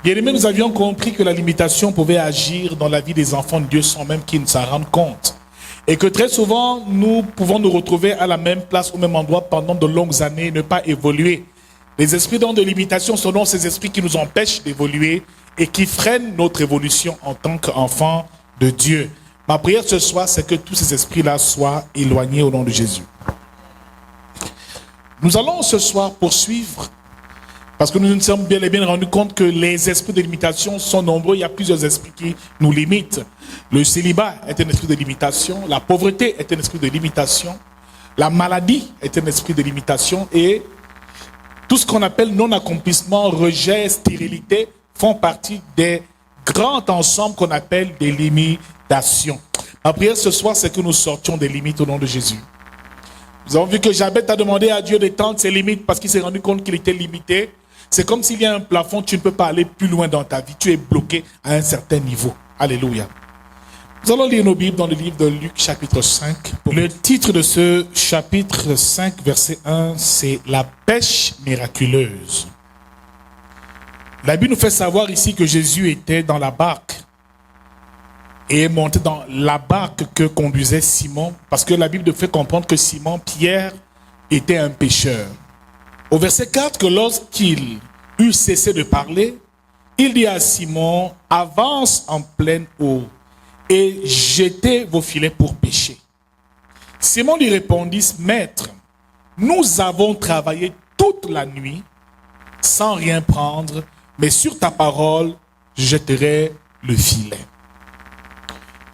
Bien-aimés, nous avions compris que la limitation pouvait agir dans la vie des enfants de Dieu sans même qu'ils ne s'en rendent compte. Et que très souvent, nous pouvons nous retrouver à la même place, au même endroit pendant de longues années et ne pas évoluer. Les esprits de limitation sont donc ces esprits qui nous empêchent d'évoluer et qui freinent notre évolution en tant qu'enfants de Dieu. Ma prière ce soir, c'est que tous ces esprits-là soient éloignés au nom de Jésus. Nous allons ce soir poursuivre, parce que nous nous sommes bien et bien rendus compte que les esprits de limitation sont nombreux. Il y a plusieurs esprits qui nous limitent. Le célibat est un esprit de limitation, la pauvreté est un esprit de limitation, la maladie est un esprit de limitation et tout ce qu'on appelle non-accomplissement, rejet, stérilité font partie des grands ensembles qu'on appelle des limitations. Ma prière ce soir, c'est que nous sortions des limites au nom de Jésus. Nous avons vu que Jabez a demandé à Dieu d'étendre ses limites parce qu'il s'est rendu compte qu'il était limité. C'est comme s'il y a un plafond, tu ne peux pas aller plus loin dans ta vie. Tu es bloqué à un certain niveau. Alléluia. Nous allons lire nos Bibles dans le livre de Luc, chapitre 5. Le titre de ce chapitre 5, verset 1, c'est « La pêche miraculeuse ». La Bible nous fait savoir ici que Jésus était dans la barque et est monté dans la barque que conduisait Simon, parce que la Bible nous fait comprendre que Simon, Pierre, était un pêcheur. Au verset 4, que lorsqu'il eut cessé de parler, il dit à Simon, « Avance en pleine eau et jetez vos filets pour pêcher. » Simon lui répondit, « Maître, nous avons travaillé toute la nuit sans rien prendre, mais sur ta parole, je jetterai le filet. »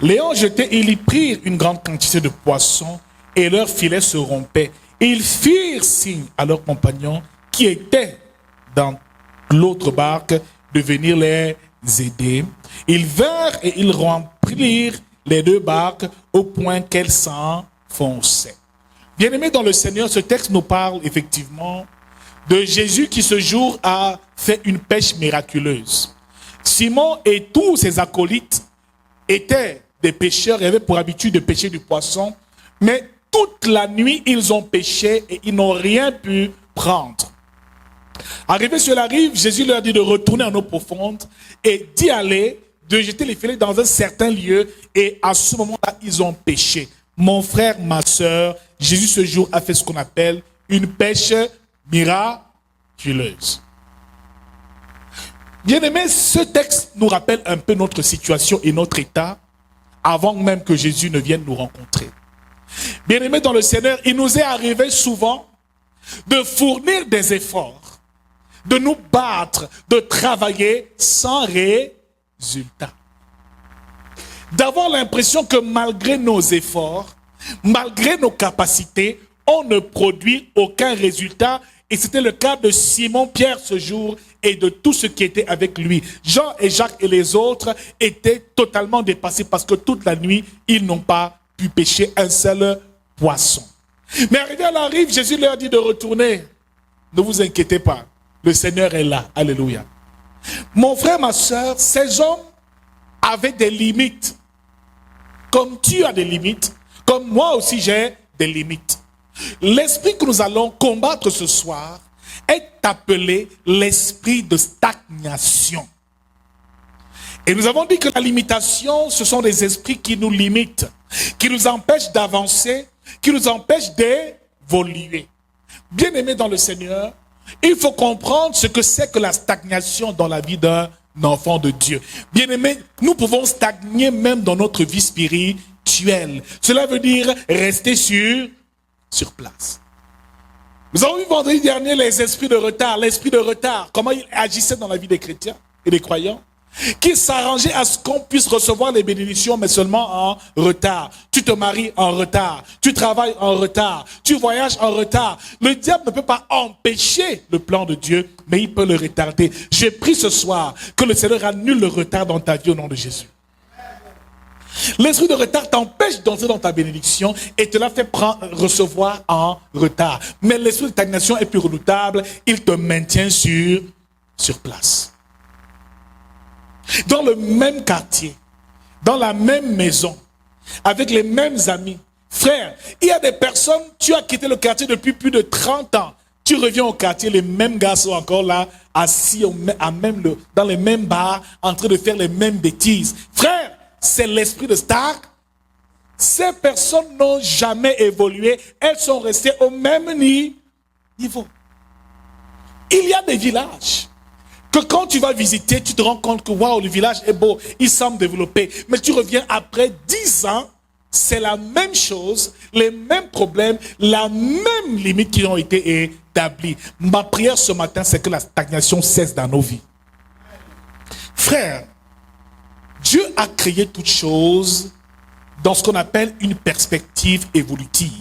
Léon jetait et ils prirent une grande quantité de poissons et leurs filets se rompaient. Et ils firent signe à leurs compagnons qui étaient dans l'autre barque de venir les aider. Ils vinrent et ils remplirent les deux barques au point qu'elles s'enfonçaient. Bien-aimés dans le Seigneur, ce texte nous parle effectivement de Jésus qui ce jour a fait une pêche miraculeuse. Simon et tous ses acolytes étaient des pêcheurs et avaient pour habitude de pêcher du poisson, mais toute la nuit, ils ont pêché et ils n'ont rien pu prendre. Arrivé sur la rive, Jésus leur dit de retourner en eau profonde et d'y aller, de jeter les filets dans un certain lieu. Et à ce moment-là, ils ont pêché. Mon frère, ma soeur, Jésus ce jour a fait ce qu'on appelle une pêche miraculeuse. Bien-aimés, ce texte nous rappelle un peu notre situation et notre état avant même que Jésus ne vienne nous rencontrer. Bien-aimés dans le Seigneur, il nous est arrivé souvent de fournir des efforts, de nous battre, de travailler sans résultat. D'avoir l'impression que malgré nos efforts, malgré nos capacités, on ne produit aucun résultat. Et c'était le cas de Simon Pierre ce jour et de tous ceux qui étaient avec lui. Jean et Jacques et les autres étaient totalement dépassés parce que toute la nuit, ils n'ont pas pu pêcher un seul poisson. Mais arrivé à la rive, Jésus leur dit de retourner. Ne vous inquiétez pas, le Seigneur est là. Alléluia. Mon frère, ma soeur, ces hommes avaient des limites. Comme tu as des limites, comme moi aussi j'ai des limites. L'esprit que nous allons combattre ce soir est appelé l'esprit de stagnation. Et nous avons dit que la limitation, ce sont des esprits qui nous limitent, qui nous empêchent d'avancer, qui nous empêchent d'évoluer. Bien-aimés dans le Seigneur, il faut comprendre ce que c'est que la stagnation dans la vie d'un enfant de Dieu. Bien-aimés, nous pouvons stagner même dans notre vie spirituelle. Cela veut dire rester sur place. Nous avons vu vendredi dernier les esprits de retard. L'esprit de retard, comment il agissait dans la vie des chrétiens et des croyants, qui s'arrangeait à ce qu'on puisse recevoir les bénédictions, mais seulement en retard. Tu te maries en retard, tu travailles en retard, tu voyages en retard. Le diable ne peut pas empêcher le plan de Dieu, mais il peut le retarder. J'ai pris ce soir que le Seigneur annule le retard dans ta vie au nom de Jésus. L'esprit de retard t'empêche d'entrer dans ta bénédiction et te la fait recevoir en retard. Mais l'esprit de stagnation est plus redoutable, il te maintient sur place. Dans le même quartier, dans la même maison, avec les mêmes amis. Frère, il y a des personnes, tu as quitté le quartier depuis plus de 30 ans. Tu reviens au quartier, les mêmes gars sont encore là, assis dans les mêmes bars, en train de faire les mêmes bêtises. Frère, c'est l'esprit de Stark. Ces personnes n'ont jamais évolué, elles sont restées au même niveau. Il y a des villages que quand tu vas visiter, tu te rends compte que waouh, le village est beau, il semble développé. Mais tu reviens après 10 ans, c'est la même chose, les mêmes problèmes, la même limite qui ont été établis. Ma prière ce matin, c'est que la stagnation cesse dans nos vies. Frère, Dieu a créé toutes choses dans ce qu'on appelle une perspective évolutive.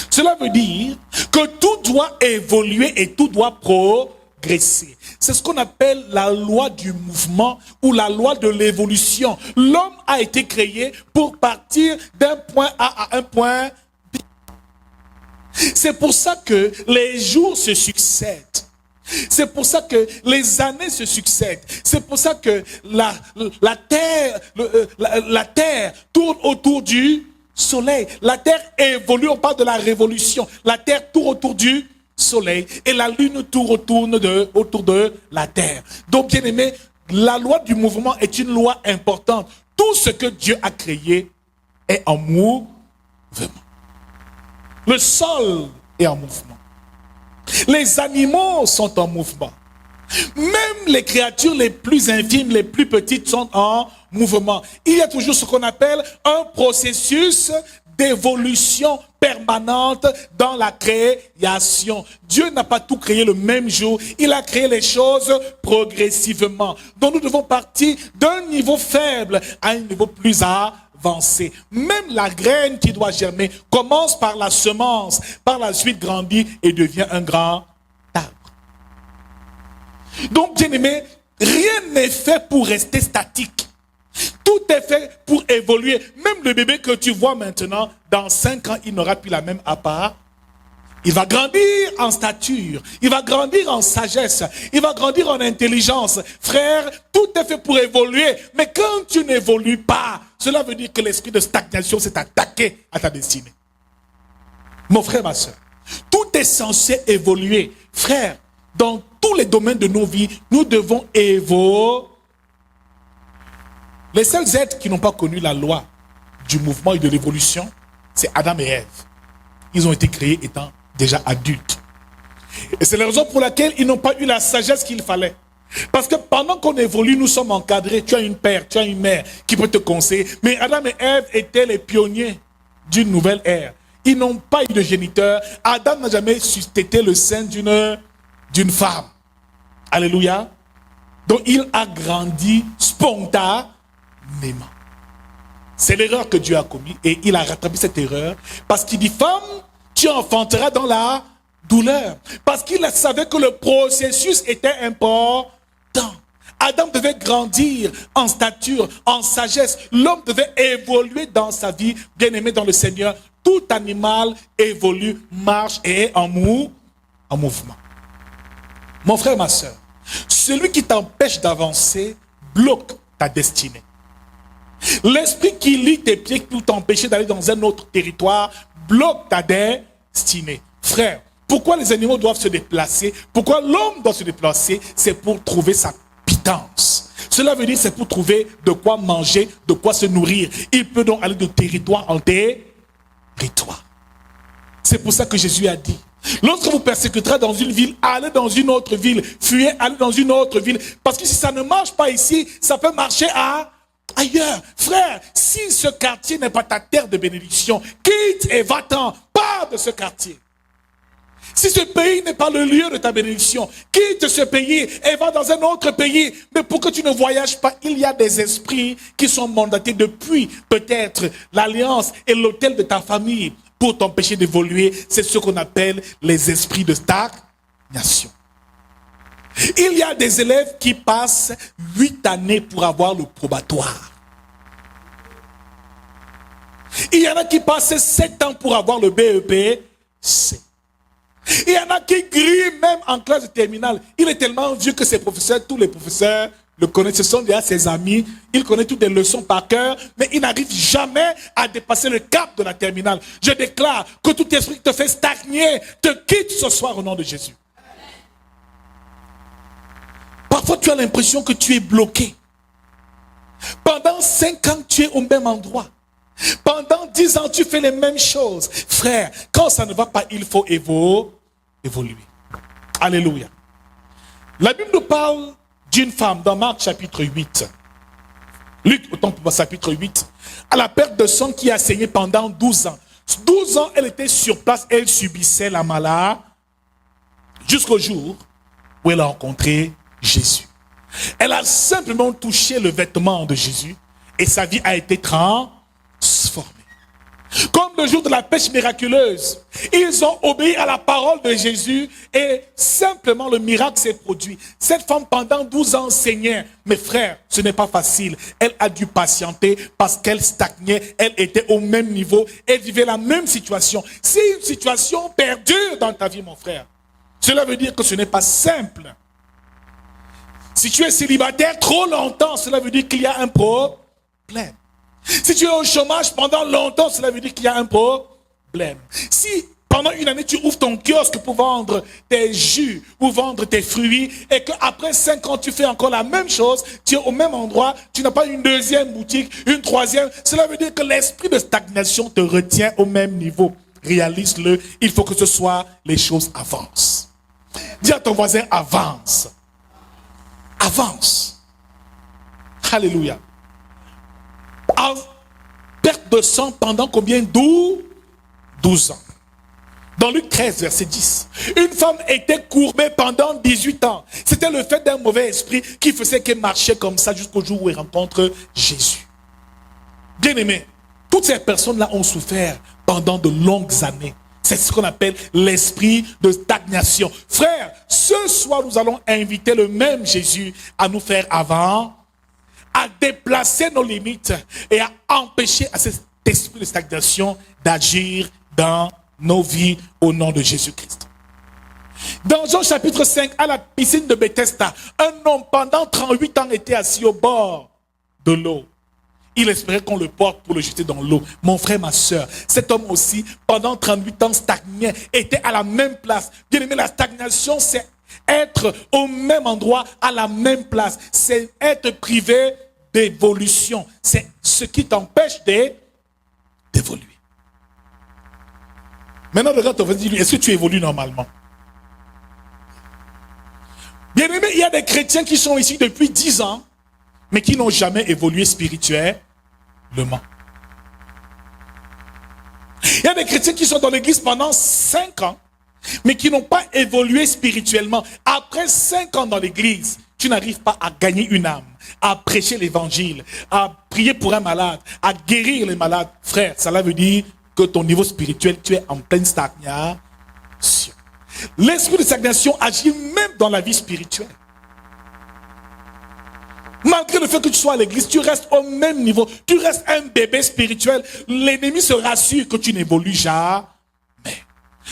Cela veut dire que tout doit évoluer et tout doit progresser. C'est ce qu'on appelle la loi du mouvement ou la loi de l'évolution. L'homme a été créé pour partir d'un point A à un point B. C'est pour ça que les jours se succèdent. C'est pour ça que les années se succèdent. C'est pour ça que la terre tourne autour du soleil. La terre évolue, on parle de la révolution. La terre tourne autour du soleil et la lune retourne autour de la terre. Donc, bien aimé, la loi du mouvement est une loi importante. Tout ce que Dieu a créé est en mouvement. Le sol est en mouvement. Les animaux sont en mouvement. Même les créatures les plus infimes, les plus petites sont en mouvement. Il y a toujours ce qu'on appelle un processus d'évolution permanente dans la création. Dieu n'a pas tout créé le même jour. Il a créé les choses progressivement. Donc nous devons partir d'un niveau faible à un niveau plus avancé. Même la graine qui doit germer commence par la semence, par la suite grandit et devient un grand arbre. Donc, bien aimé, rien n'est fait pour rester statique. Tout est fait pour évoluer. Même le bébé que tu vois maintenant, dans 5 ans, il n'aura plus la même apparence. Il va grandir en stature, il va grandir en sagesse, il va grandir en intelligence. Frère, tout est fait pour évoluer. Mais quand tu n'évolues pas, cela veut dire que l'esprit de stagnation s'est attaqué à ta destinée. Mon frère, ma soeur, tout est censé évoluer. Frère, dans tous les domaines de nos vies, nous devons évoluer. Les seuls êtres qui n'ont pas connu la loi du mouvement et de l'évolution, c'est Adam et Ève. Ils ont été créés étant déjà adultes. Et c'est la raison pour laquelle ils n'ont pas eu la sagesse qu'il fallait. Parce que pendant qu'on évolue, nous sommes encadrés. Tu as une père, tu as une mère qui peut te conseiller. Mais Adam et Ève étaient les pionniers d'une nouvelle ère. Ils n'ont pas eu de géniteur. Adam n'a jamais suscité le sein d'une femme. Alléluia. Donc il a grandi spontanément. C'est l'erreur que Dieu a commise et il a rattrapé cette erreur parce qu'il dit, femme, tu enfanteras dans la douleur. Parce qu'il savait que le processus était important. Adam devait grandir en stature, en sagesse. L'homme devait évoluer dans sa vie. Bien-aimé dans le Seigneur, tout animal évolue, marche et est en mouvement. Mon frère, ma soeur, celui qui t'empêche d'avancer bloque ta destinée. L'esprit qui lie tes pieds pour t'empêcher d'aller dans un autre territoire bloque ta destinée. Frère, pourquoi les animaux doivent se déplacer? Pourquoi l'homme doit se déplacer? C'est pour trouver sa pitance. Cela veut dire c'est pour trouver de quoi manger, de quoi se nourrir. Il peut donc aller de territoire en territoire. C'est pour ça que Jésus a dit, lorsque vous persécuterez dans une ville, allez dans une autre ville. Fuyez, allez dans une autre ville. Parce que si ça ne marche pas ici, ça peut marcher ailleurs. Frère, si ce quartier n'est pas ta terre de bénédiction, quitte et va-t'en, pars de ce quartier. Si ce pays n'est pas le lieu de ta bénédiction, quitte ce pays et va dans un autre pays. Mais pour que tu ne voyages pas, il y a des esprits qui sont mandatés depuis peut-être l'alliance et l'autel de ta famille pour t'empêcher d'évoluer. C'est ce qu'on appelle les esprits de stagnation. Il y a des élèves qui passent 8 années pour avoir le probatoire. Il y en a qui passent 7 ans pour avoir le BEPC. Il y en a qui grillent même en classe de terminale. Il est tellement vieux que ses professeurs, tous les professeurs le connaît, ce sont déjà ses amis, il connaît toutes les leçons par cœur, mais il n'arrive jamais à dépasser le cap de la terminale. Je déclare que tout esprit qui te fait stagner, te quitte ce soir au nom de Jésus. Parfois tu as l'impression que tu es bloqué. Pendant 5 ans, tu es au même endroit. Pendant 10 ans, tu fais les mêmes choses. Frère, quand ça ne va pas, il faut évoluer. Alléluia. La Bible nous parle d'une femme dans Marc chapitre 8. Luc, autant pour chapitre 8. À la perte de sang qui a saigné pendant 12 ans. 12 ans, elle était sur place, elle subissait la maladie jusqu'au jour où elle a rencontré Jésus. Elle a simplement touché le vêtement de Jésus et sa vie a été transformée. Comme le jour de la pêche miraculeuse, ils ont obéi à la parole de Jésus et simplement le miracle s'est produit. Cette femme pendant 12 ans saignait. Mes frères, ce n'est pas facile. Elle a dû patienter parce qu'elle stagnait. Elle était au même niveau. Elle vivait la même situation. C'est une situation perdue dans ta vie, mon frère. Cela veut dire que ce n'est pas simple. Si tu es célibataire trop longtemps, cela veut dire qu'il y a un problème. Si tu es au chômage pendant longtemps, cela veut dire qu'il y a un problème. Si pendant une année, tu ouvres ton kiosque pour vendre tes jus ou vendre tes fruits et qu'après 5 ans, tu fais encore la même chose, tu es au même endroit, tu n'as pas une deuxième boutique, une troisième, cela veut dire que l'esprit de stagnation te retient au même niveau. Réalise-le, il faut que ce soit les choses avancent. Dis à ton voisin, avance. Avance. Alléluia. En perte de sang pendant combien? 12 ans. Dans Luc 13, verset 10. Une femme était courbée pendant 18 ans. C'était le fait d'un mauvais esprit qui faisait qu'elle marchait comme ça jusqu'au jour où elle rencontre Jésus. Bien-aimés, toutes ces personnes-là ont souffert pendant de longues années. C'est ce qu'on appelle l'esprit de stagnation. Frère, ce soir, nous allons inviter le même Jésus à nous faire avant, à déplacer nos limites et à empêcher à cet esprit de stagnation d'agir dans nos vies au nom de Jésus-Christ. Dans Jean chapitre 5, à la piscine de Bethesda, un homme pendant 38 ans était assis au bord de l'eau. Il espérait qu'on le porte pour le jeter dans l'eau. Mon frère, ma soeur, cet homme aussi, pendant 38 ans, stagnait, était à la même place. Bien aimé, la stagnation, c'est être au même endroit, à la même place. C'est être privé d'évolution. C'est ce qui t'empêche d'évoluer. Maintenant, regarde ton voisin, dis-lui, est-ce que tu évolues normalement? Bien aimé, il y a des chrétiens qui sont ici depuis 10 ans, mais qui n'ont jamais évolué spirituellement. Il y a des chrétiens qui sont dans l'église pendant 5 ans, mais qui n'ont pas évolué spirituellement. Après 5 ans dans l'église, tu n'arrives pas à gagner une âme, à prêcher l'évangile, à prier pour un malade, à guérir les malades. Frère, cela veut dire que ton niveau spirituel, tu es en pleine stagnation. L'esprit de stagnation agit même dans la vie spirituelle. Malgré le fait que tu sois à l'église, tu restes au même niveau. Tu restes un bébé spirituel. L'ennemi se rassure que tu n'évolues jamais.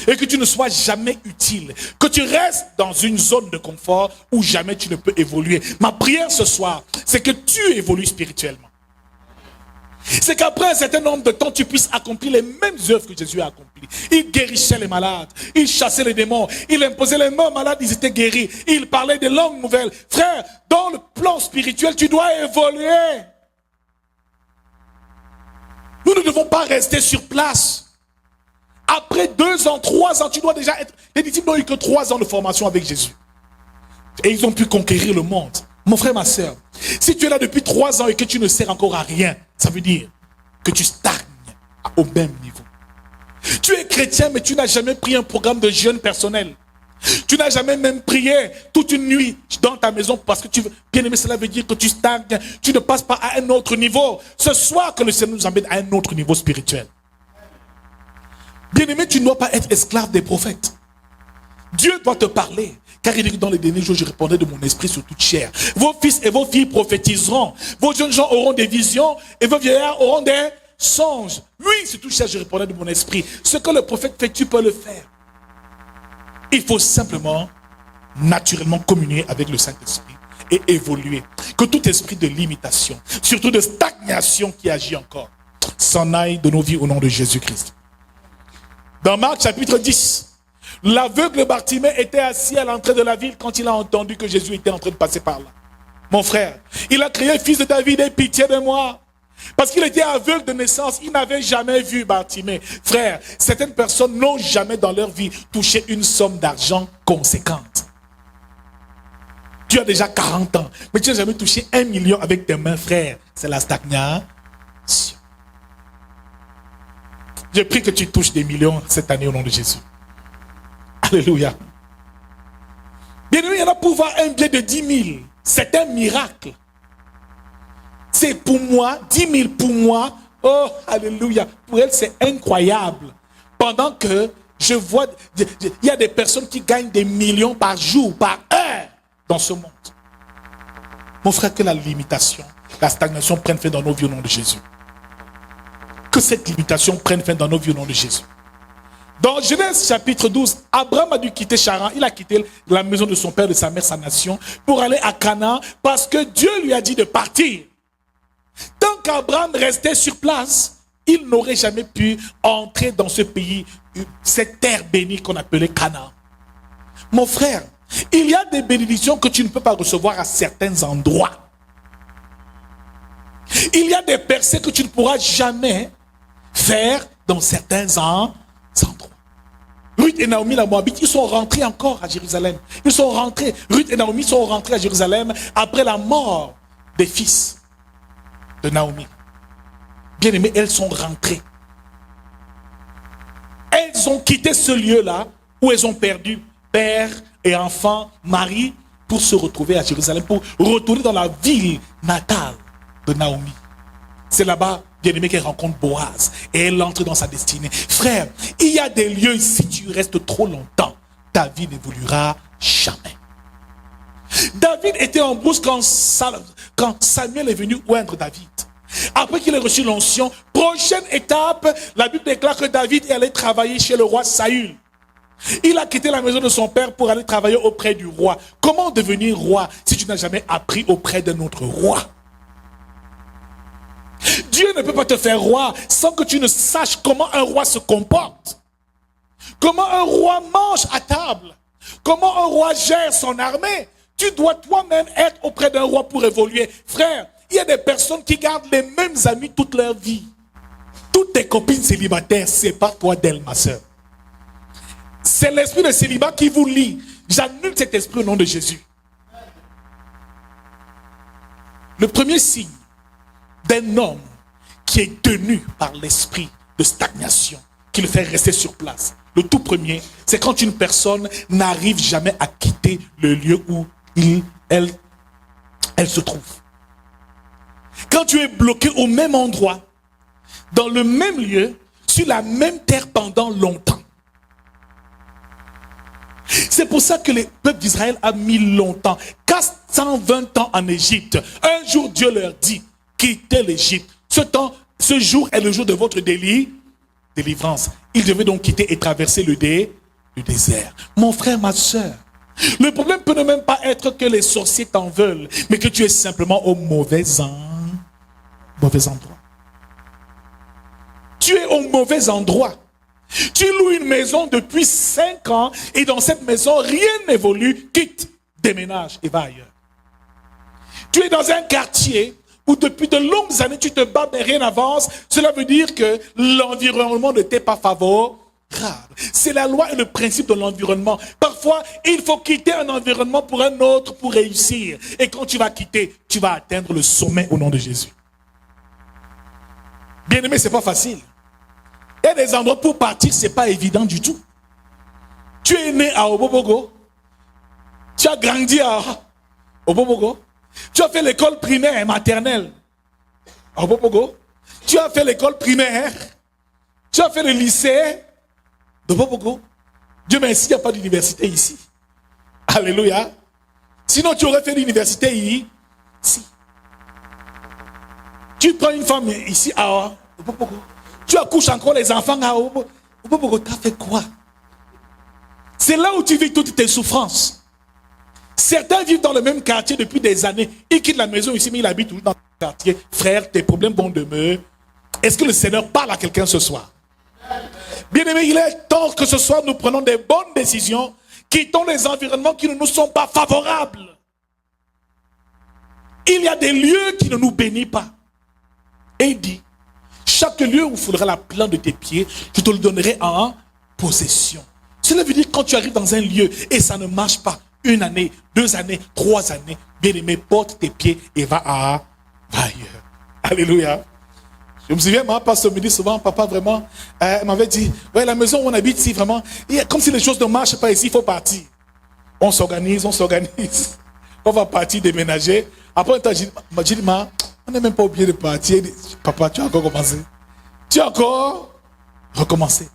Et que tu ne sois jamais utile. Que tu restes dans une zone de confort où jamais tu ne peux évoluer. Ma prière ce soir, c'est que tu évolues spirituellement. C'est qu'après un certain nombre de temps, tu puisses accomplir les mêmes œuvres que Jésus a accomplies. Il guérissait les malades, il chassait les démons, il imposait les mains aux malades, ils étaient guéris. Il parlait des langues nouvelles. Frère, dans le plan spirituel, tu dois évoluer. Nous ne devons pas rester sur place. Après 2 ans, 3 ans, tu dois déjà être... Les disciples n'ont eu que 3 ans de formation avec Jésus. Et ils ont pu conquérir le monde. Mon frère, ma soeur, si tu es là depuis 3 ans et que tu ne sers encore à rien, ça veut dire que tu stagnes au même niveau. Tu es chrétien, mais tu n'as jamais pris un programme de jeûne personnel. Tu n'as jamais même prié toute une nuit dans ta maison parce que tu veux... Bien aimé, cela veut dire que tu stagnes. Tu ne passes pas à un autre niveau. Ce soir que le Seigneur nous emmène à un autre niveau spirituel. Bien aimé, tu ne dois pas être esclave des prophètes. Dieu doit te parler. Car il dit que dans les derniers jours, je répondrai de mon esprit sur toute chair. Vos fils et vos filles prophétiseront. Vos jeunes gens auront des visions et vos vieillards auront des songes. Oui, sur toute chair, je répondrai de mon esprit. Ce que le prophète fait, tu peux le faire. Il faut simplement, naturellement communier avec le Saint-Esprit et évoluer. que tout esprit de limitation, surtout de stagnation qui agit encore, s'en aille de nos vies au nom de Jésus-Christ. Dans Marc chapitre 10, l'aveugle Bartimée était assis à l'entrée de la ville quand il a entendu que Jésus était en train de passer par là. Mon frère, il a crié, fils de David, aie pitié de moi. Parce qu'il était aveugle de naissance, il n'avait jamais vu Bartimée. Frère, certaines personnes n'ont jamais dans leur vie touché une somme d'argent conséquente. Tu as déjà 40 ans, mais tu n'as jamais touché 1 million avec tes mains, frère. C'est la stagnation. Je prie que tu touches des millions cette année au nom de Jésus. Alléluia. Bien aimé, il y en a pour voir un billet de 10 000. C'est un miracle. C'est pour moi, 10 000 pour moi. Oh, alléluia. Pour elle, c'est incroyable. Pendant que je vois, il y a des personnes qui gagnent des millions par jour, par heure dans ce monde. Mon frère, que la limitation, la stagnation prenne fin dans nos vies au nom de Jésus. Que cette limitation prenne fin dans nos vies au nom de Jésus. Dans Genèse chapitre 12, Abraham a dû quitter Charan. Il a quitté la maison de son père, de sa mère, sa nation, pour aller à Canaan, parce que Dieu lui a dit de partir. Tant qu'Abraham restait sur place, il n'aurait jamais pu entrer dans ce pays, cette terre bénie qu'on appelait Canaan. Mon frère, il y a des bénédictions que tu ne peux pas recevoir à certains endroits. Il y a des percées que tu ne pourras jamais faire dans certains endroits. Ruth et Naomi, la Moabite, ils sont rentrés encore à Jérusalem. Ils sont rentrés, Ruth et Naomi sont rentrés à Jérusalem après la mort des fils de Naomi. Bien aimés, elles sont rentrées. Elles ont quitté ce lieu-là où elles ont perdu père et enfant, mari, pour se retrouver à Jérusalem, pour retourner dans la ville natale de Naomi. C'est là-bas, bien aimé, qu'elle rencontre Boaz et elle entre dans sa destinée. Frère, il y a des lieux, si tu restes trop longtemps, ta vie n'évoluera jamais. David était en brousse quand Samuel est venu oindre David. Après qu'il ait reçu l'onction, prochaine étape, la Bible déclare que David est allé travailler chez le roi Saül. Il a quitté la maison de son père pour aller travailler auprès du roi. Comment devenir roi si tu n'as jamais appris auprès d'un autre roi? Dieu ne peut pas te faire roi sans que tu ne saches comment un roi se comporte. Comment un roi mange à table. Comment un roi gère son armée. Tu dois toi-même être auprès d'un roi pour évoluer. Frère, il y a des personnes qui gardent les mêmes amis toute leur vie. Toutes tes copines célibataires, sépare-toi d'elles, ma soeur. C'est l'esprit de célibat qui vous lie. J'annule cet esprit au nom de Jésus. Le premier signe d'un homme qui est tenu par l'esprit de stagnation, qui le fait rester sur place. Le tout premier, c'est quand une personne n'arrive jamais à quitter le lieu où elle se trouve. Quand tu es bloqué au même endroit, dans le même lieu, sur la même terre pendant longtemps. C'est pour ça que le peuple d'Israël a mis longtemps, 420 ans en Égypte. Un jour, Dieu leur dit, quittez l'Égypte. Ce jour est le jour de votre délivrance. Ils devaient donc quitter et traverser le désert. Mon frère, ma soeur, le problème peut ne même pas être que les sorciers t'en veulent, mais que tu es simplement au mauvais endroit. Tu es au mauvais endroit. Tu loues une maison depuis 5 ans et dans cette maison, rien n'évolue. Quitte, déménage et va ailleurs. Tu es dans un quartier où depuis de longues années, tu te bats mais rien n'avance. Cela veut dire que l'environnement ne t'est pas favorable. C'est la loi et le principe de l'environnement. Parfois, il faut quitter un environnement pour un autre pour réussir. Et quand tu vas quitter, tu vas atteindre le sommet au nom de Jésus. Bien aimé, c'est pas facile. Il y a des endroits pour partir, c'est pas évident du tout. Tu es né à Obobogo. Tu as grandi à Obobogo. Tu as fait l'école primaire et maternelle à Obobogo. Tu as fait l'école primaire. Tu as fait le lycée de Obobogo. Dieu merci, il n'y a pas d'université ici. Alléluia. Sinon, tu aurais fait l'université ici. Tu prends une femme ici à Obobogo. Tu accouches encore les enfants à Obobogo. Tu as fait quoi? C'est là où tu vis toutes tes souffrances. Certains vivent dans le même quartier depuis des années. Ils quittent la maison ici, mais ils habitent toujours dans le quartier. Frère, tes problèmes vont demeurer. Est-ce que le Seigneur parle à quelqu'un ce soir? Bien-aimé, il est temps que ce soir nous prenons des bonnes décisions, quittons les environnements qui ne nous sont pas favorables. Il y a des lieux qui ne nous bénissent pas. Et il dit, chaque lieu où il faudra la plante de tes pieds, je te le donnerai en possession. Cela veut dire quand tu arrives dans un lieu et ça ne marche pas, 1 année, 2 années, 3 années, bien-aimé, porte tes pieds et va ailleurs. Alléluia. Je me souviens, ma pasteur me dit souvent, papa vraiment, m'avait dit, ouais, la maison où on habite ici, vraiment, comme si les choses ne marchent pas ici, il faut partir. On s'organise. On va partir déménager. Après un temps, j'ai dit, on n'est même pas obligé de partir. Il dit, papa, tu as encore commencé. Tu as encore recommencé.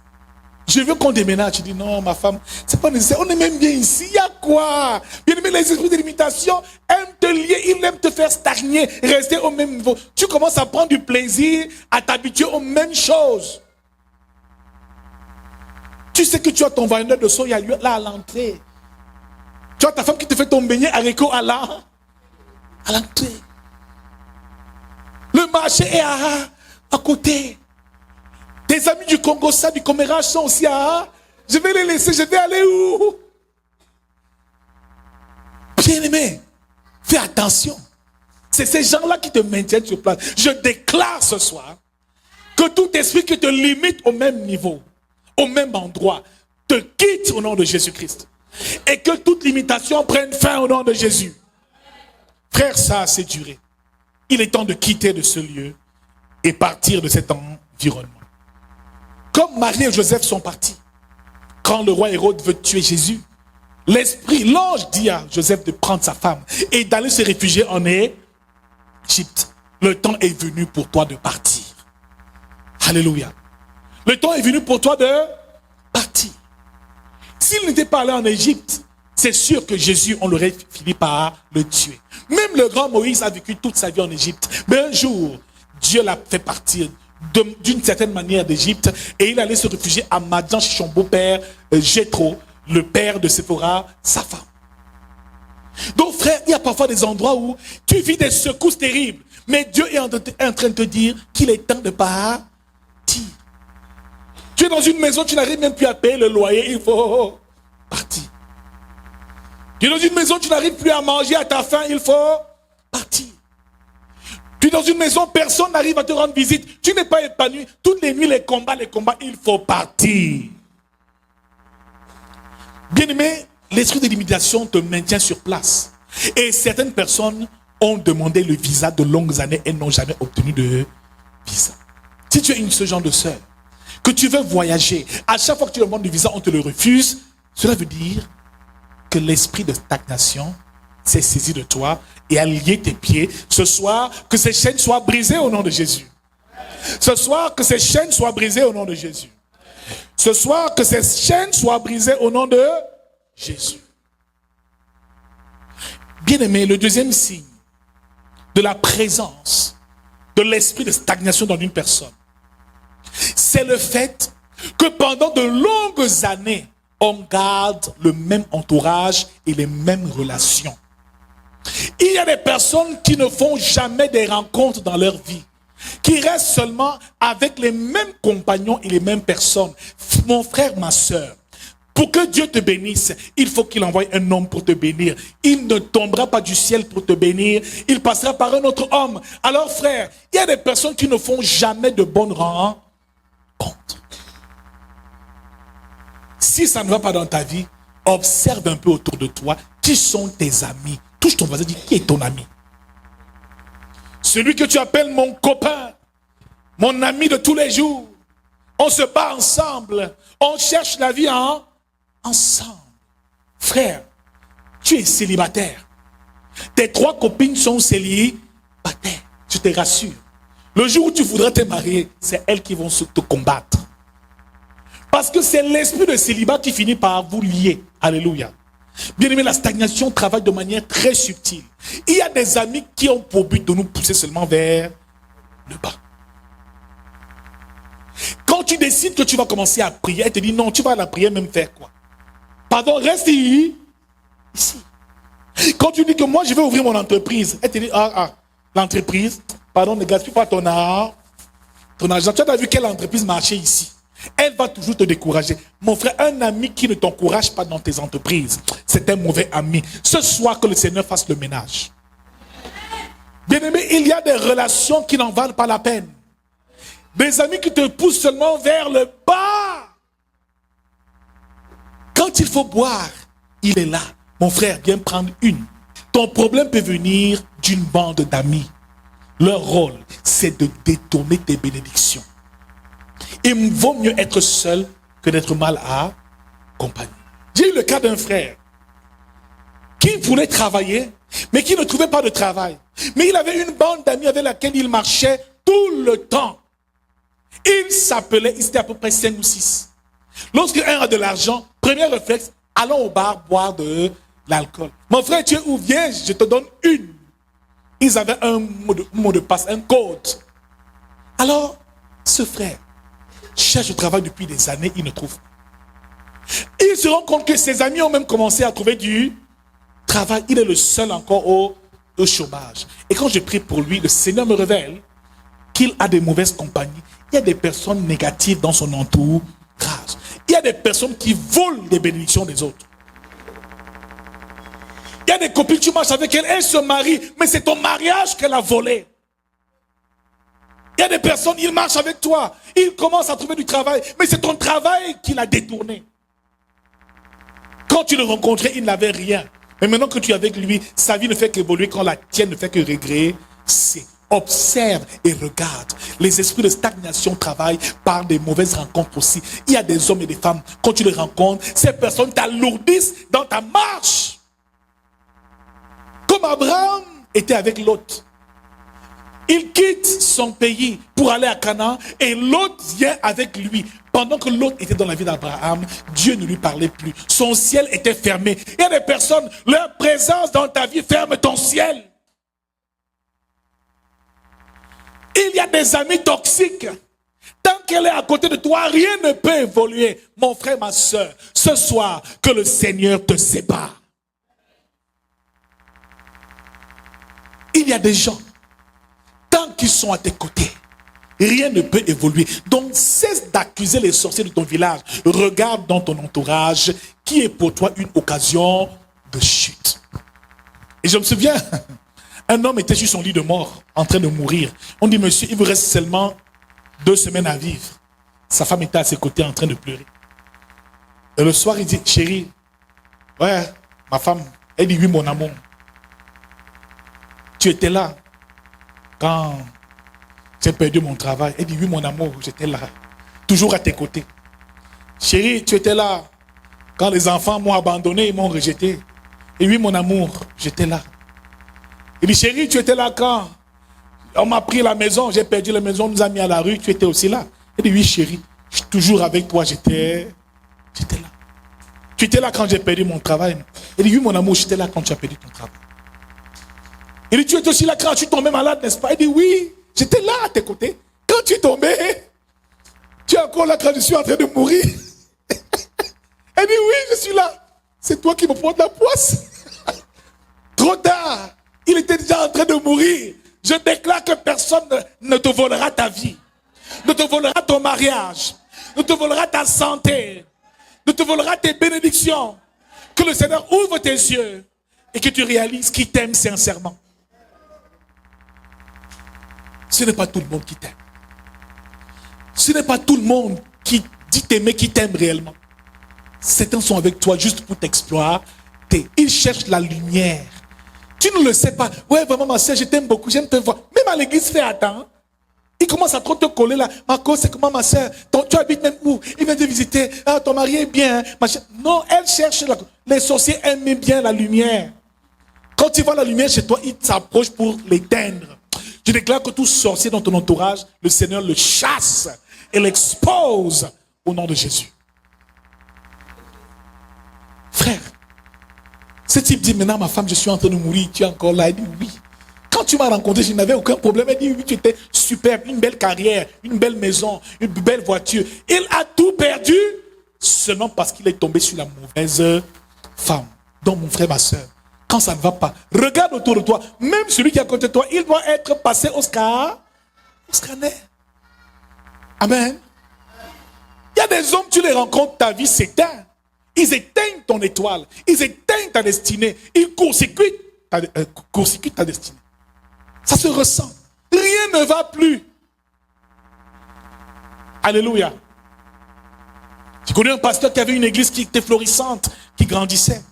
Je veux qu'on déménage. Je dis, non, ma femme, c'est pas nécessaire. On est même bien ici. Il y a quoi? Bien aimé, les esprits de limitation aiment te lier. Ils aiment te faire stagner, rester au même niveau. Tu commences à prendre du plaisir, à t'habituer aux mêmes choses. Tu sais que tu as ton vendeur de soya là à l'entrée. Tu as ta femme qui te fait ton beignet haricot à l'entrée. Le marché est à côté. Tes amis du Congo, ça, du commérage sont aussi je vais les laisser, je vais aller où? Bien-aimé, fais attention. C'est ces gens-là qui te maintiennent sur place. Je déclare ce soir que tout esprit qui te limite au même niveau, au même endroit, te quitte au nom de Jésus-Christ. Et que toute limitation prenne fin au nom de Jésus. Frère, ça a assez duré. Il est temps de quitter de ce lieu et partir de cet environnement. Comme Marie et Joseph sont partis, quand le roi Hérode veut tuer Jésus, l'ange dit à Joseph de prendre sa femme et d'aller se réfugier en Égypte. Le temps est venu pour toi de partir. Alléluia. Le temps est venu pour toi de partir. S'il n'était pas allé en Égypte, c'est sûr que Jésus, on l'aurait fini par le tuer. Même le grand Moïse a vécu toute sa vie en Égypte. Mais un jour, Dieu l'a fait partir d'une certaine manière d'Égypte et il allait se réfugier à Madian chez son beau-père Jéthro, le père de Séphora, sa femme. Donc frère, il y a parfois des endroits où tu vis des secousses terribles, mais Dieu est en train de te dire qu'il est temps de partir. Tu es dans une maison, tu n'arrives même plus à payer le loyer, il faut partir. Tu es dans une maison, tu n'arrives plus à manger à ta faim, il faut partir. Tu es dans une maison, personne n'arrive à te rendre visite, tu n'es pas épanoui, toutes les nuits les combats, il faut partir. Bien-aimé, l'esprit de limitation te maintient sur place. Et certaines personnes ont demandé le visa de longues années et n'ont jamais obtenu de visa. Si tu es ce genre de sœur, que tu veux voyager, à chaque fois que tu demandes du visa, on te le refuse, cela veut dire que l'esprit de stagnation s'est saisi de toi et a lié tes pieds. Ce soir, que ces chaînes soient brisées au nom de Jésus. Ce soir, que ces chaînes soient brisées au nom de Jésus. Ce soir, que ces chaînes soient brisées au nom de Jésus. Bien-aimé, le deuxième signe de la présence de l'esprit de stagnation dans une personne, c'est le fait que pendant de longues années, on garde le même entourage et les mêmes relations. Il y a des personnes qui ne font jamais des rencontres dans leur vie, qui restent seulement avec les mêmes compagnons et les mêmes personnes. Mon frère, ma soeur, pour que Dieu te bénisse, il faut qu'il envoie un homme pour te bénir. Il ne tombera pas du ciel pour te bénir, il passera par un autre homme. Alors frère, il y a des personnes qui ne font jamais de bonnes rencontres. Si ça ne va pas dans ta vie, observe un peu autour de toi. Qui sont tes amis? Touche ton voisin, dis qui est ton ami? Celui que tu appelles mon copain, mon ami de tous les jours. On se bat ensemble. On cherche la vie ensemble. Frère, tu es célibataire. Tes 3 copines sont célibataires. Je te rassure. Le jour où tu voudras te marier, c'est elles qui vont te combattre. Parce que c'est l'esprit de célibat qui finit par vous lier. Alléluia. Bien aimé, la stagnation travaille de manière très subtile. Il y a des amis qui ont pour but de nous pousser seulement vers le bas. Quand tu décides que tu vas commencer à prier, elle te dit non, tu vas à la prière même faire quoi? Pardon, reste ici. Quand tu dis que moi, je vais ouvrir mon entreprise, elle te dit, l'entreprise, pardon, ne gaspille pas ton argent. Tu as vu quelle entreprise marchait ici? Elle va toujours te décourager. Mon frère, un ami qui ne t'encourage pas dans tes entreprises, c'est un mauvais ami. Ce soir, que le Seigneur fasse le ménage. Bien-aimé, il y a des relations qui n'en valent pas la peine. Des amis qui te poussent seulement vers le bas. Quand il faut boire, il est là. Mon frère, viens prendre une. Ton problème peut venir d'une bande d'amis. Leur rôle, c'est de détourner tes bénédictions. Il vaut mieux être seul que d'être mal accompagné. J'ai eu le cas d'un frère qui voulait travailler, mais qui ne trouvait pas de travail. Mais il avait une bande d'amis avec laquelle il marchait tout le temps. Il s'appelait, il était à peu près 5 ou 6. Lorsqu'un a de l'argent, premier réflexe, allons au bar boire de l'alcool. Mon frère, tu es où? Viens, je te donne une. Ils avaient un mot de passe, un code. Alors, ce frère cherche du travail depuis des années, il ne trouve pas. Il se rend compte que ses amis ont même commencé à trouver du travail. Il est le seul encore au chômage. Et quand je prie pour lui, le Seigneur me révèle qu'il a des mauvaises compagnies. Il y a des personnes négatives dans son entourage. Il y a des personnes qui volent les bénédictions des autres. Il y a des copines, tu marches avec elles, elles se marient, mais c'est ton mariage qu'elle a volé. Il y a des personnes, ils marchent avec toi, ils commencent à trouver du travail, mais c'est ton travail qui l'a détourné. Quand tu le rencontrais, il n'avait rien. Mais maintenant que tu es avec lui, sa vie ne fait qu'évoluer quand la tienne ne fait que régresser. Observe et regarde. Les esprits de stagnation travaillent par des mauvaises rencontres aussi. Il y a des hommes et des femmes, quand tu les rencontres, ces personnes t'alourdissent dans ta marche. Comme Abraham était avec Lot. Il quitte son pays pour aller à Canaan et Lot vient avec lui. Pendant que Lot était dans la vie d'Abraham, Dieu ne lui parlait plus. Son ciel était fermé. Il y a des personnes, leur présence dans ta vie ferme ton ciel. Il y a des amis toxiques. Tant qu'elle est à côté de toi, rien ne peut évoluer. Mon frère, ma soeur, ce soir, que le Seigneur te sépare. Il y a des gens, tant qu'ils sont à tes côtés, rien ne peut évoluer. Donc, cesse d'accuser les sorciers de ton village. Regarde dans ton entourage qui est pour toi une occasion de chute. Et je me souviens, un homme était sur son lit de mort, en train de mourir. On dit, monsieur, il vous reste seulement 2 semaines à vivre. Sa femme était à ses côtés en train de pleurer. Et le soir, il dit, chérie, ouais, ma femme, elle dit, oui, mon amour. Tu étais là quand j'ai perdu mon travail. Elle dit, oui, mon amour, j'étais là. Toujours à tes côtés. Chérie, tu étais là quand les enfants m'ont abandonné et m'ont rejeté. Et oui, mon amour, j'étais là. Il dit, chérie, tu étais là quand on m'a pris la maison, j'ai perdu la maison, on nous a mis à la rue, tu étais aussi là. Elle dit, oui, chérie, je suis toujours avec toi, j'étais là. Tu étais là quand j'ai perdu mon travail. Elle dit, oui, mon amour, j'étais là quand tu as perdu ton travail. Il dit, tu étais aussi là quand tu tombais malade, n'est-ce pas? Il dit, oui, j'étais là à tes côtés. Quand tu tombais, tu es encore là quand je suis en train de mourir. Elle dit, oui, je suis là. C'est toi qui me prends de la poisse. Trop tard. Il était déjà en train de mourir. Je déclare que personne ne te volera ta vie. Ne te volera ton mariage. Ne te volera ta santé. Ne te volera tes bénédictions. Que le Seigneur ouvre tes yeux et que tu réalises qu'il t'aime sincèrement. Ce n'est pas tout le monde qui t'aime. Ce n'est pas tout le monde qui dit t'aimer, qui t'aime réellement. Certains sont avec toi juste pour t'exploiter. Ils cherchent la lumière. Tu ne le sais pas. Ouais, vraiment, ma soeur, je t'aime beaucoup, j'aime te voir. Même à l'église, fais attends. Il commence à trop te coller là. Marco, c'est comment ma soeur? Tu habites même où? Il vient te visiter. Ah, ton mari est bien. Non, elle cherche. Les sorciers aiment bien la lumière. Quand tu vois la lumière chez toi, ils s'approchent pour l'éteindre. Je déclare que tout sorcier dans ton entourage, le Seigneur le chasse et l'expose au nom de Jésus. Frère, ce type dit, maintenant ma femme, je suis en train de mourir, tu es encore là. Elle dit oui. Quand tu m'as rencontré, je n'avais aucun problème. Elle dit oui, tu étais superbe, une belle carrière, une belle maison, une belle voiture. Il a tout perdu seulement parce qu'il est tombé sur la mauvaise femme. Donc mon frère, ma soeur, quand ça ne va pas, regarde autour de toi. Même celui qui est à côté de toi, il doit être passé au scanner. Amen. Il y a des hommes, tu les rencontres, ta vie s'éteint. Ils éteignent ton étoile. Ils éteignent ta destinée. Ils court-circuitent ta destinée. Ça se ressent. Rien ne va plus. Alléluia. J'ai connu un pasteur qui avait une église qui était florissante, qui grandissait.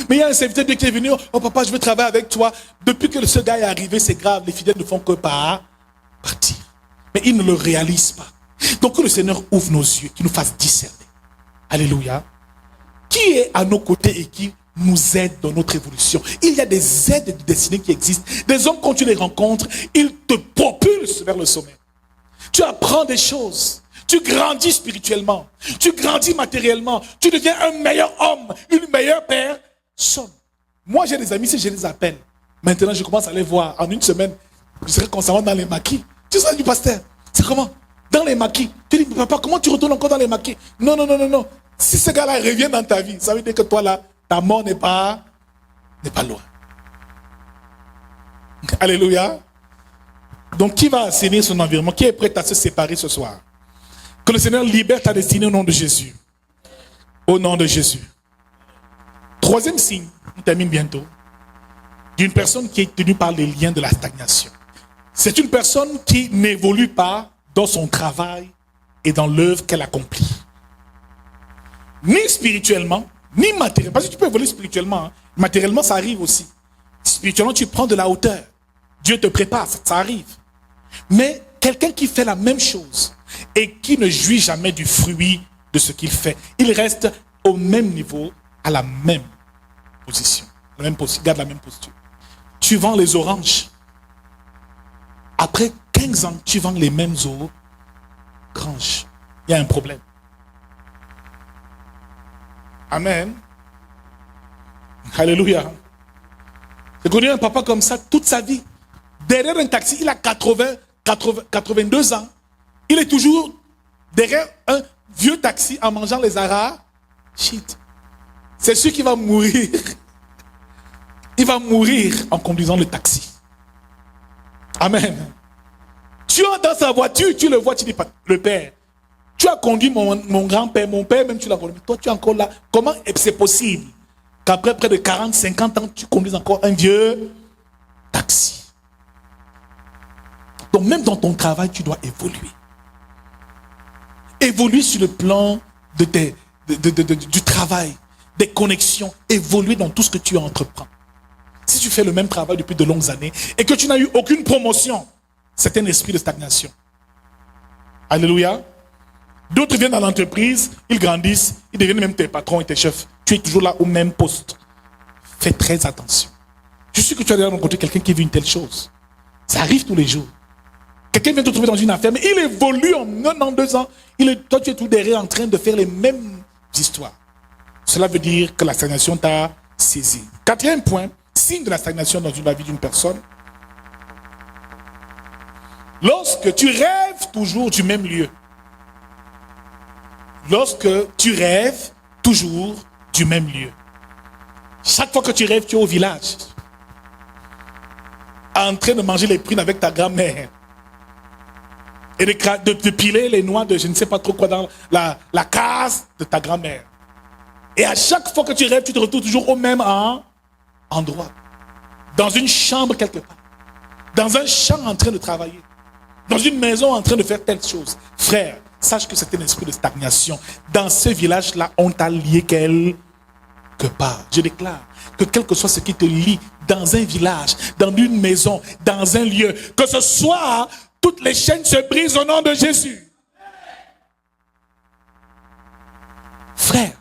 Mais il y a un serviteur de Dieu qui est venu. Oh papa, je veux travailler avec toi. Depuis que ce gars est arrivé, c'est grave. Les fidèles ne font que partir. Mais ils ne le réalisent pas. Donc que le Seigneur ouvre nos yeux, qu'il nous fasse discerner. Alléluia. Qui est à nos côtés et qui nous aide dans notre évolution? Il y a des aides de destinée qui existent. Des hommes, quand tu les rencontres, ils te propulsent vers le sommet. Tu apprends des choses. Tu grandis spirituellement. Tu grandis matériellement. Tu deviens un meilleur homme, une meilleure personne. Moi, j'ai des amis, si je les appelle, maintenant, je commence à les voir. En une semaine, je serai constamment dans les maquis. Tu sais du pasteur? C'est comment? Dans les maquis. Tu dis, papa, comment tu retournes encore dans les maquis? Non. Si ce gars-là revient dans ta vie, ça veut dire que toi, là, ta mort n'est pas loin. Alléluia. Donc, qui va assainir son environnement? Qui est prêt à se séparer ce soir? Que le Seigneur libère ta destinée au nom de Jésus. Au nom de Jésus. Troisième signe, on termine bientôt, d'une personne qui est tenue par les liens de la stagnation. C'est une personne qui n'évolue pas dans son travail et dans l'œuvre qu'elle accomplit. Ni spirituellement, ni matériellement. Parce que tu peux évoluer spirituellement. Hein. Matériellement, ça arrive aussi. Spirituellement, tu prends de la hauteur. Dieu te prépare, ça arrive. Mais quelqu'un qui fait la même chose et qui ne jouit jamais du fruit de ce qu'il fait, il reste au même niveau, à la même position. Garde la même posture. Tu vends les oranges. Après 15 ans, tu vends les mêmes oranges. Il y a un problème. Amen. Alléluia. J'ai connu un papa comme ça toute sa vie. Derrière un taxi, il a 82 ans. Il est toujours derrière un vieux taxi en mangeant les arachides. C'est celui qui va mourir. Il va mourir en conduisant le taxi. Amen. Tu es dans sa voiture, tu le vois, tu dis pas, le père. Tu as conduit mon grand-père, mon père même tu l'as conduit. Toi tu es encore là. Comment c'est possible qu'après près de 40, 50 ans, tu conduises encore un vieux taxi? Donc même dans ton travail, tu dois évoluer. Évoluer sur le plan du travail, des connexions. Évoluer dans tout ce que tu entreprends. Si tu fais le même travail depuis de longues années et que tu n'as eu aucune promotion, c'est un esprit de stagnation. Alléluia. D'autres viennent dans l'entreprise, ils grandissent, ils deviennent même tes patrons et tes chefs. Tu es toujours là au même poste. Fais très attention. Je suis sûr que tu as déjà rencontré quelqu'un qui vit une telle chose. Ça arrive tous les jours. Quelqu'un vient te trouver dans une affaire, mais il évolue en 1 an, 2 ans. Toi, tu es tout derrière en train de faire les mêmes histoires. Cela veut dire que la stagnation t'a saisi. 4e point, signe de la stagnation dans la vie d'une personne. Lorsque tu rêves toujours du même lieu. Lorsque tu rêves toujours du même lieu. Chaque fois que tu rêves, tu es au village. En train de manger les prunes avec ta grand-mère. Et de piler les noix de je ne sais pas trop quoi dans la case de ta grand-mère. Et à chaque fois que tu rêves, tu te retrouves toujours au même endroit. Dans une chambre quelque part. Dans un champ en train de travailler. Dans une maison en train de faire telle chose. Frère, sache que c'est un esprit de stagnation. Dans ce village-là, on t'a lié quelque part. Je déclare que quel que soit ce qui te lie dans un village, dans une maison, dans un lieu, que ce soit, toutes les chaînes se brisent au nom de Jésus. Frère,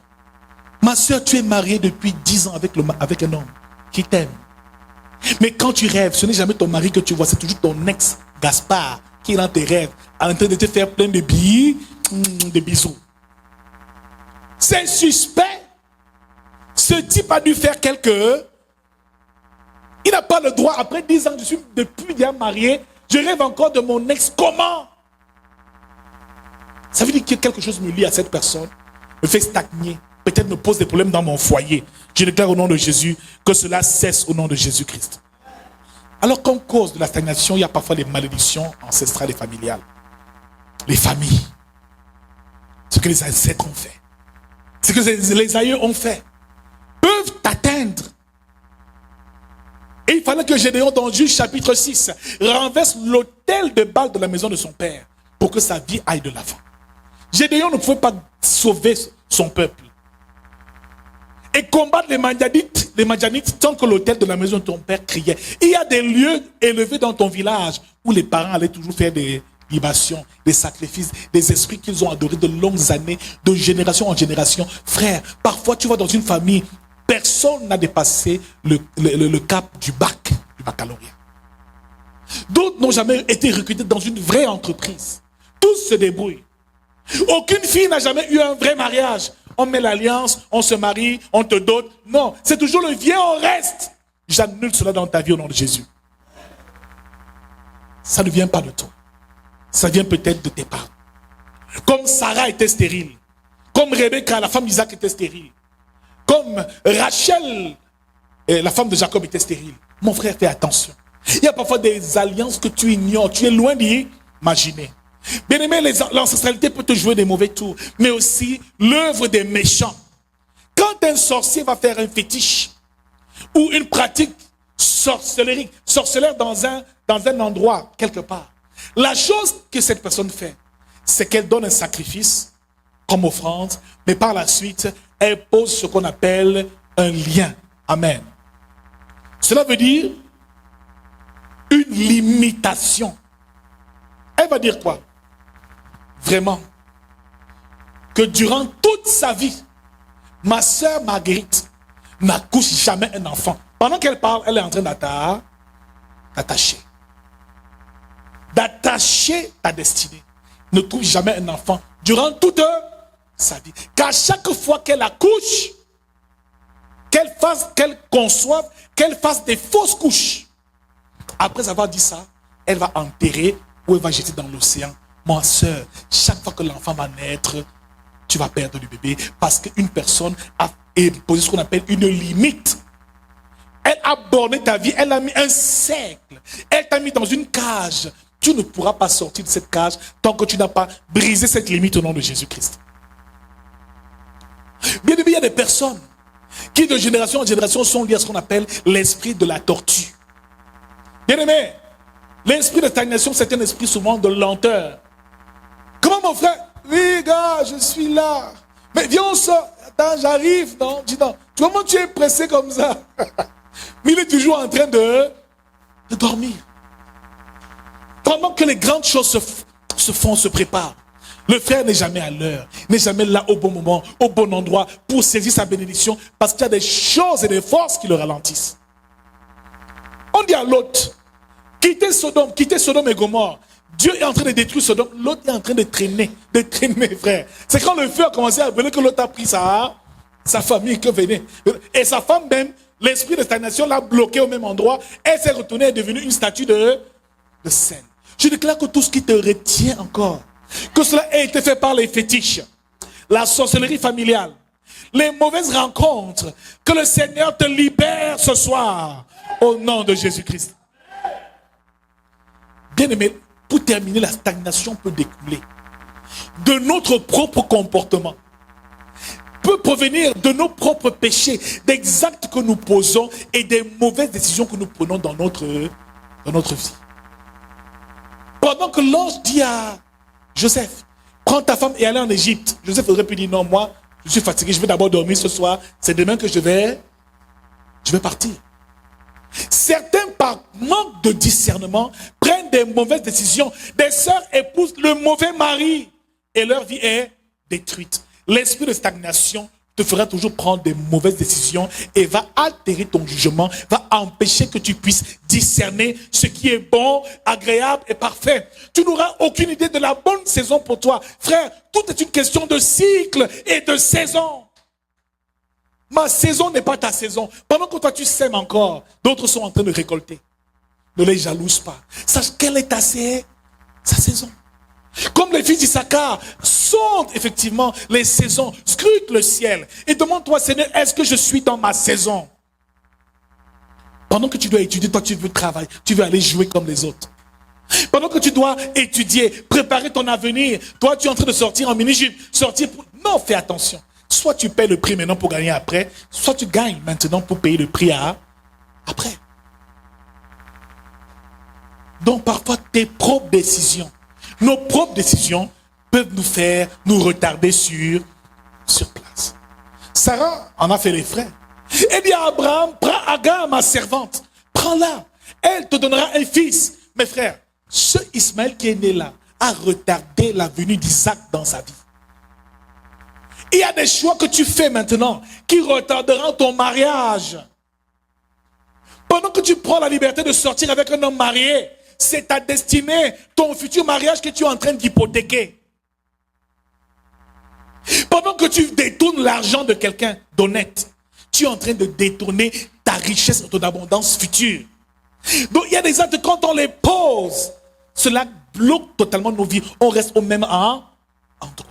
ma soeur, tu es mariée depuis 10 ans avec un homme qui t'aime. Mais quand tu rêves, ce n'est jamais ton mari que tu vois, c'est toujours ton ex, Gaspard, qui est dans tes rêves, en train de te faire plein de bisous. C'est suspect. Ce type a dû faire quelque... Il n'a pas le droit, après 10 ans, je suis depuis bien marié, je rêve encore de mon ex. Comment? Ça veut dire que quelque chose me lie à cette personne, me fait stagner. peut-être me pose des problèmes dans mon foyer. Je déclare au nom de Jésus que cela cesse au nom de Jésus-Christ. Alors qu'en cause de la stagnation, il y a parfois des malédictions ancestrales et familiales. Les familles, ce que les ancêtres ont fait, ce que les aïeux ont fait, peuvent t'atteindre. Et il fallait que Gédéon, dans Juge chapitre 6, renverse l'autel de Baal de la maison de son père pour que sa vie aille de l'avant. Gédéon ne pouvait pas sauver son peuple et combattre les Madianites tant que l'autel de la maison de ton père criait. Il y a des lieux élevés dans ton village où les parents allaient toujours faire des libations, des sacrifices, des esprits qu'ils ont adorés de longues années, de génération en génération. Frère, parfois tu vas dans une famille, personne n'a dépassé le cap du baccalauréat. D'autres n'ont jamais été recrutés dans une vraie entreprise. Tous se débrouillent. Aucune fille n'a jamais eu un vrai mariage. On met l'alliance, on se marie, on te dote. Non, c'est toujours le viens, on reste. J'annule cela dans ta vie au nom de Jésus. Ça ne vient pas de toi. Ça vient peut-être de tes parents. Comme Sarah était stérile. Comme Rebecca, la femme d'Isaac, était stérile. Comme Rachel, la femme de Jacob, était stérile. Mon frère, fais attention. Il y a parfois des alliances que tu ignores. Tu es loin d'y imaginer. Bien aimé, l'ancestralité peut te jouer des mauvais tours, mais aussi l'œuvre des méchants. Quand un sorcier va faire un fétiche ou une pratique sorcellaire dans un endroit, quelque part, la chose que cette personne fait, c'est qu'elle donne un sacrifice comme offrande, mais par la suite, elle pose ce qu'on appelle un lien. Amen. Cela veut dire une limitation. Elle va dire quoi? Vraiment, que durant toute sa vie, ma sœur Marguerite n'accouche jamais un enfant. Pendant qu'elle parle, elle est en train d'attacher ta destinée. Ne trouve jamais un enfant durant toute sa vie. Qu'à chaque fois qu'elle accouche, qu'elle conçoive, qu'elle fasse des fausses couches. Après avoir dit ça, elle va enterrer ou elle va jeter dans l'océan. Ma soeur, chaque fois que l'enfant va naître, tu vas perdre le bébé parce qu'une personne a imposé ce qu'on appelle une limite. Elle a borné ta vie, elle a mis un cercle, elle t'a mis dans une cage. Tu ne pourras pas sortir de cette cage tant que tu n'as pas brisé cette limite au nom de Jésus-Christ. Bien aimé, il y a des personnes qui de génération en génération sont liées à ce qu'on appelle l'esprit de la tortue. Bien aimé, l'esprit de stagnation, c'est un esprit souvent de lenteur. Comment mon frère? Oui, gars, je suis là. Mais viens, on sort. Attends, j'arrive. Non, dis non. Comment tu es pressé comme ça? Mais il est toujours en train de dormir. Pendant que les grandes choses se préparent. Le frère n'est jamais à l'heure, n'est jamais là au bon moment, au bon endroit pour saisir sa bénédiction parce qu'il y a des choses et des forces qui le ralentissent. On dit à Lot, quittez Sodome et Gomorrhe. Dieu est en train de détruire Sodome. L'autre est en train de traîner, frère. C'est quand le feu a commencé à brûler que l'autre a pris sa famille que venait. Et sa femme même, l'esprit de stagnation l'a bloqué au même endroit. Elle s'est retournée et est devenue une statue de sel. Je déclare que tout ce qui te retient encore, que cela ait été fait par les fétiches, la sorcellerie familiale, les mauvaises rencontres, que le Seigneur te libère ce soir au nom de Jésus-Christ. Bien aimé, pour terminer, la stagnation peut découler de notre propre comportement, peut provenir de nos propres péchés, des actes que nous posons et des mauvaises décisions que nous prenons dans notre vie. Pendant que l'ange dit à Joseph, prends ta femme et allez en Égypte. Joseph aurait pu dire, non, moi, je suis fatigué, je vais d'abord dormir ce soir, c'est demain que je vais partir. Certains, par manque de discernement, prennent des mauvaises décisions. Des sœurs épousent le mauvais mari et leur vie est détruite. L'esprit de stagnation te fera toujours prendre des mauvaises décisions et va altérer ton jugement, va empêcher que tu puisses discerner ce qui est bon, agréable et parfait. Tu n'auras aucune idée de la bonne saison pour toi. Frère, tout est une question de cycle et de saison. Ma saison n'est pas ta saison. Pendant que toi tu sèmes encore, d'autres sont en train de récolter. Ne les jalouse pas. Sache quelle est sa saison. Comme les fils d'Issachar sonde effectivement les saisons, scrute le ciel et demande-toi, Seigneur, est-ce que je suis dans ma saison? Pendant que tu dois étudier, toi tu veux travailler, tu veux aller jouer comme les autres. Pendant que tu dois étudier, préparer ton avenir, toi tu es en train de sortir en mini-jupe, sortir pour... Non, fais attention. Soit tu paies le prix maintenant pour gagner après, soit tu gagnes maintenant pour payer le prix après. Donc parfois tes propres décisions, nos propres décisions peuvent nous retarder sur place. Sarah en a fait les frais. Elle dit à Abraham, prends Agar, ma servante, prends-la, elle te donnera un fils. Mes frères, ce Ismaël qui est né là a retardé la venue d'Isaac dans sa vie. Il y a des choix que tu fais maintenant qui retarderont ton mariage. Pendant que tu prends la liberté de sortir avec un homme marié, c'est ta destinée, ton futur mariage que tu es en train d'hypothéquer. Pendant que tu détournes l'argent de quelqu'un d'honnête, tu es en train de détourner ta richesse, ton abondance future. Donc il y a des actes, quand on les pose, cela bloque totalement nos vies. On reste au même endroit.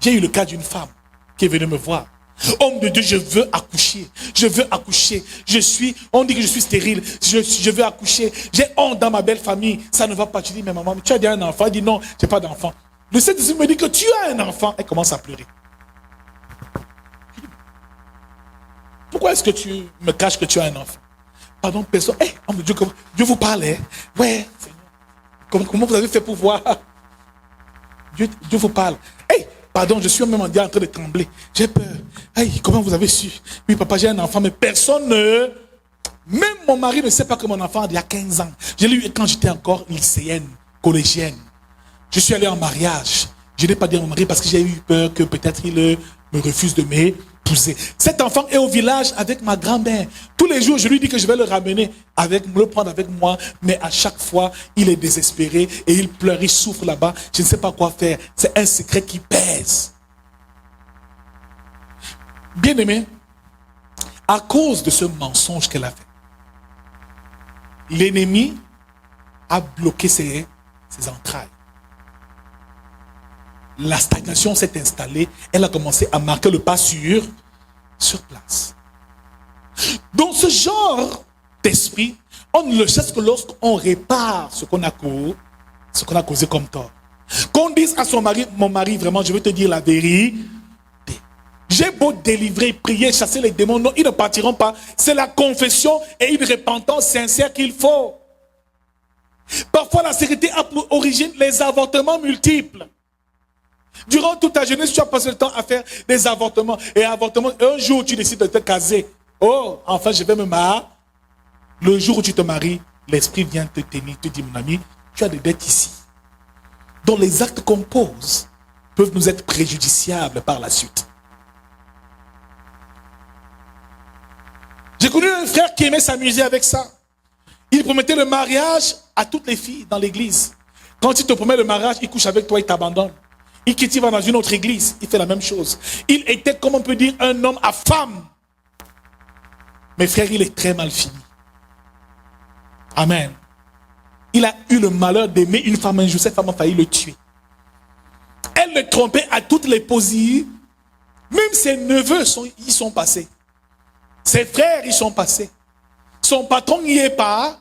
J'ai eu le cas d'une femme qui est venue me voir. Homme de Dieu, je veux accoucher. Je veux accoucher. On dit que je suis stérile. Je veux accoucher. J'ai honte dans ma belle famille. Ça ne va pas. Je dis, mais maman, tu as déjà un enfant? Elle dit, non, je n'ai pas d'enfant. Le Saint-Esprit me dit que tu as un enfant. Elle commence à pleurer. Pourquoi est-ce que tu me caches que tu as un enfant? Pardon, personne. Hey, homme de Dieu, Dieu vous parle. Hein? Ouais, Seigneur. Comment vous avez fait pour voir? Dieu vous parle. Hey, pardon, je suis même en train de trembler. J'ai peur. Hey, comment vous avez su? Oui, papa, j'ai un enfant, mais personne ne... Même mon mari ne sait pas que mon enfant a il y a 15 ans. Je l'ai eu quand j'étais encore lycéenne, collégienne. Je suis allé en mariage. Je n'ai pas dit à mon mari parce que j'ai eu peur que peut-être il me refuse de m'épouser. Cet enfant est au village avec ma grand-mère. Tous les jours, je lui dis que je vais le ramener, le prendre avec moi. Mais à chaque fois, il est désespéré et il pleure, il souffre là-bas. Je ne sais pas quoi faire. C'est un secret qui pèse. Bien-aimé, à cause de ce mensonge qu'elle a fait, l'ennemi a bloqué ses entrailles. La stagnation s'est installée. Elle a commencé à marquer le pas sur place. Donc ce genre d'esprit, on ne le cherche que lorsqu'on répare ce qu'on a causé comme tort. Qu'on dise à son mari, mon mari, vraiment, je veux te dire la vérité. J'ai beau délivrer, prier, chasser les démons, non, ils ne partiront pas. C'est la confession et une repentance sincère qu'il faut. Parfois, la sécurité a pour origine les avortements multiples. Durant toute ta jeunesse, tu as passé le temps à faire des avortements. Et un jour, tu décides de te caser. Oh, enfin, je vais me marier. Le jour où tu te maries, l'esprit vient te tenir, te dit, mon ami, tu as des dettes ici. Donc, les actes qu'on pose peuvent nous être préjudiciables par la suite. J'ai connu un frère qui aimait s'amuser avec ça. Il promettait le mariage à toutes les filles dans l'église. Quand il te promet le mariage, il couche avec toi, il t'abandonne. Il quitte, il va dans une autre église, il fait la même chose. Il était, comme on peut dire, un homme à femme. Mes frères, il est très mal fini. Amen. Il a eu le malheur d'aimer une femme un jour. Cette femme a failli le tuer. Elle le trompait à toutes les posies. Même ses neveux, ils sont passés. Ses frères, ils sont passés. Son patron n'y est pas.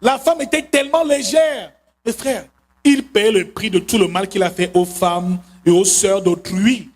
La femme était tellement légère. Mes frères, il paie le prix de tout le mal qu'il a fait aux femmes et aux sœurs d'autrui.